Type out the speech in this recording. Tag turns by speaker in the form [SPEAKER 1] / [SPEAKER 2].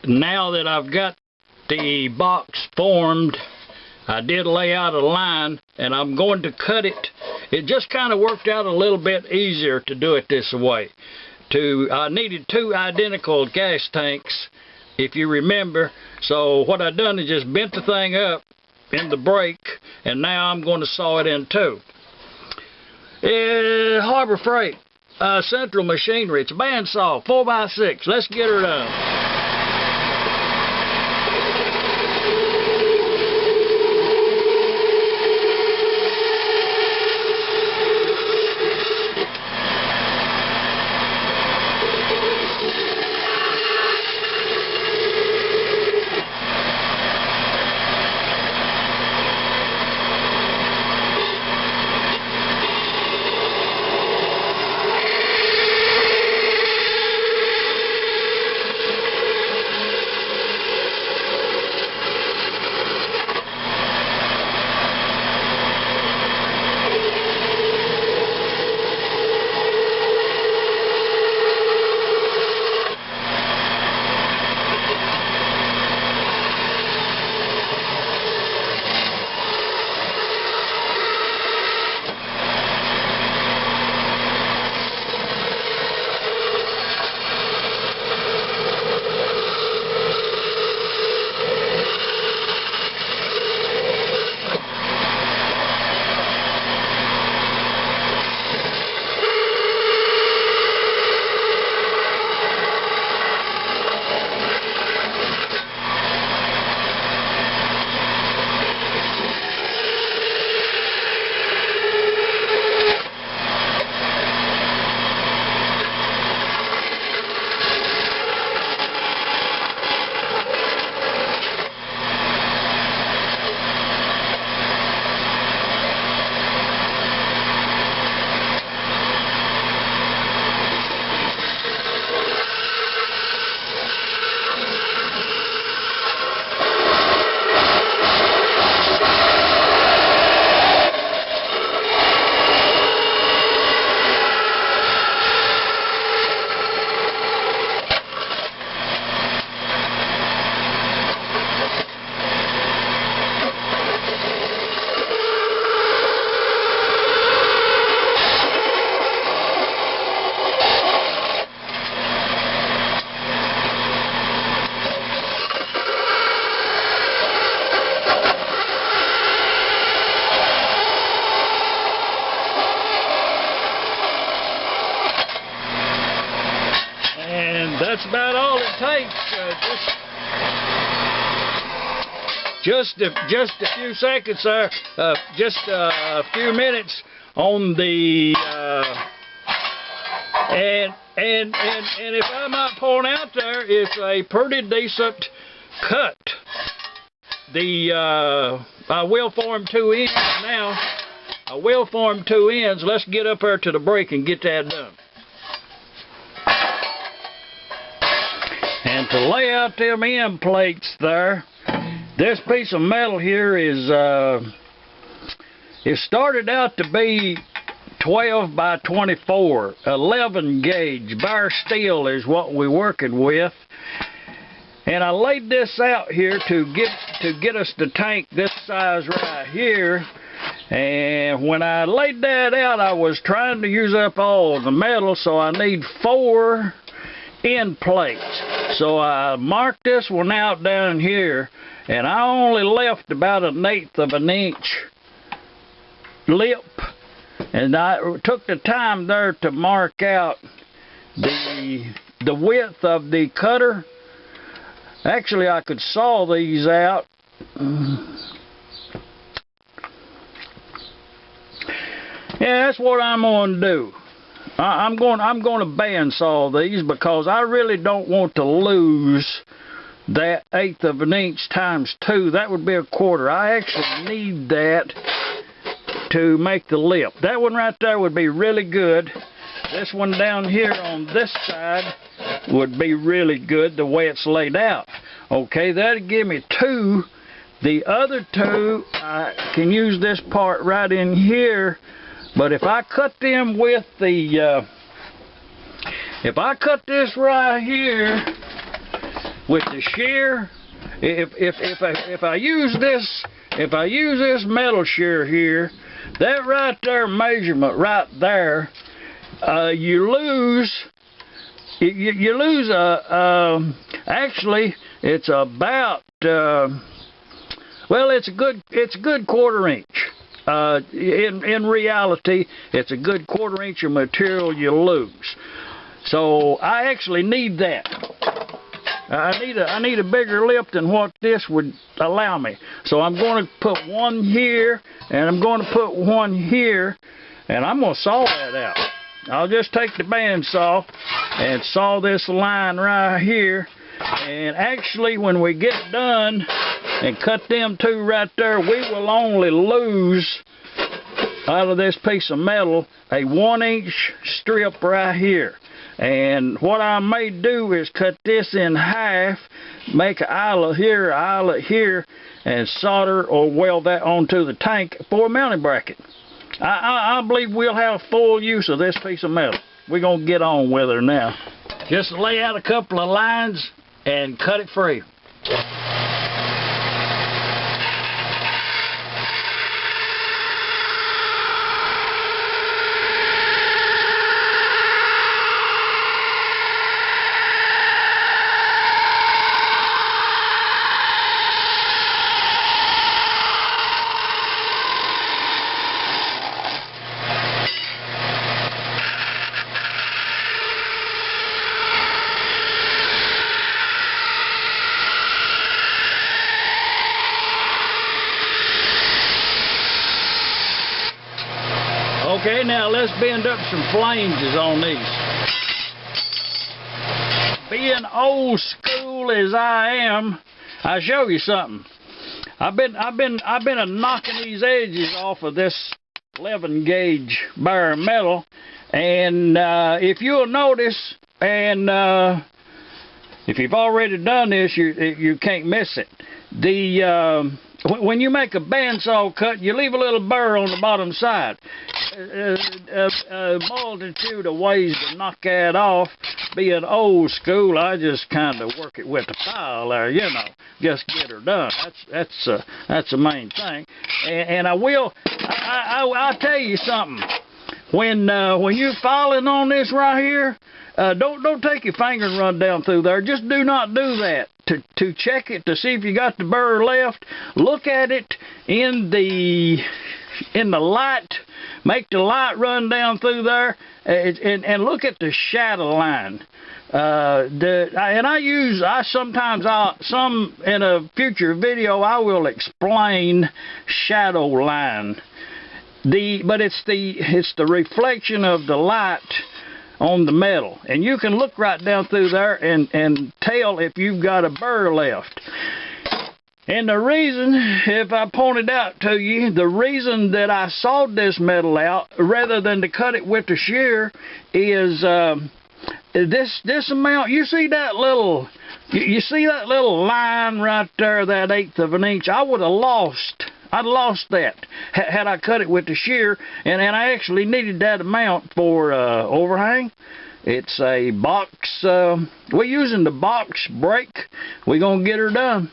[SPEAKER 1] now that I've got the box formed, I did lay out a line, and I'm going to cut it. It just kind of worked out a little bit easier to do it this way. I needed 2 identical gas tanks, if you remember. So what I done is just bent the thing up in the brake, and now I'm going to saw it in 2. Harbor Freight, Central Machinery. It's a bandsaw, 4x6. Let's get her done. That's about all it takes. Just a few seconds there, just a few minutes on the and if I might point out there, it's a pretty decent cut. I will form 2 ends now. I will form 2 ends. Let's get up there to the brake and get that done. And to lay out them end plates there, this piece of metal here is it started out to be 12 by 24, 11 gauge bare steel is what we're working with. And I laid this out here to get us the tank this size right here. And when I laid that out, I was trying to use up all the metal, so I need 4 end plates. So I marked this one out down here, and I only left about 1/8 of an inch lip, and I took the time there to mark out the width of the cutter. Actually, I could saw these out. Yeah, that's what I'm going to do. I'm going to bandsaw these because I really don't want to lose that 1/8 of an inch times 2. That would be 1/4. I actually need that to make the lip. That one right there would be really good. This one down here on this side would be really good the way it's laid out. Okay, that'd give me 2. The other 2, I can use this part right in here. But if I cut them with the, if I cut this right here with the shear, if I use this metal shear here, that right there measurement right there, you lose actually it's about well, it's a good 1/4 inch. In reality, it's a good 1/4 inch of material you lose. So I actually need that. I need a bigger lip than what this would allow me. So I'm going to put one here, and I'm going to put one here, and I'm going to saw that out. I'll just take the bandsaw and saw this line right here. And actually, when we get done and cut them two right there, we will only lose out of this piece of metal a 1-inch strip right here. And what I may do is cut this in half, make an eyelet here, and solder or weld that onto the tank for a mounting bracket. I believe we'll have full use of this piece of metal. We're going to get on with her now. Just lay out a couple of lines and cut it free. Okay, now let's bend up some flanges on these. Being old school as I am, I'll show you something. I've been knocking these edges off of this 11 gauge bare metal, and if you'll notice, and if you've already done this, you can't miss it. When you make a bandsaw cut, you leave a little burr on the bottom side. A multitude of ways to knock that off. Being old school, I just kind of work it with the file there, you know, just get her done. That's the main thing. And I'll tell you something. When you're filing on this right here, don't take your finger and run down through there. Just do not do that. To check it, to see if you got the burr left, look at it in the light. Make the light run down through there, and look at the shadow line. Sometimes in a future video I will explain shadow line. But it's the reflection of the light on the metal, and you can look right down through there and tell if you've got a burr left. And the reason, if I pointed out to you, the reason that I sawed this metal out rather than to cut it with the shear is this amount. You see that little line right there, that 1/8 of an inch? I'd lost that had I cut it with the shear, and I actually needed that amount for overhang. It's a box. We're using the box brake. We're gonna get her done.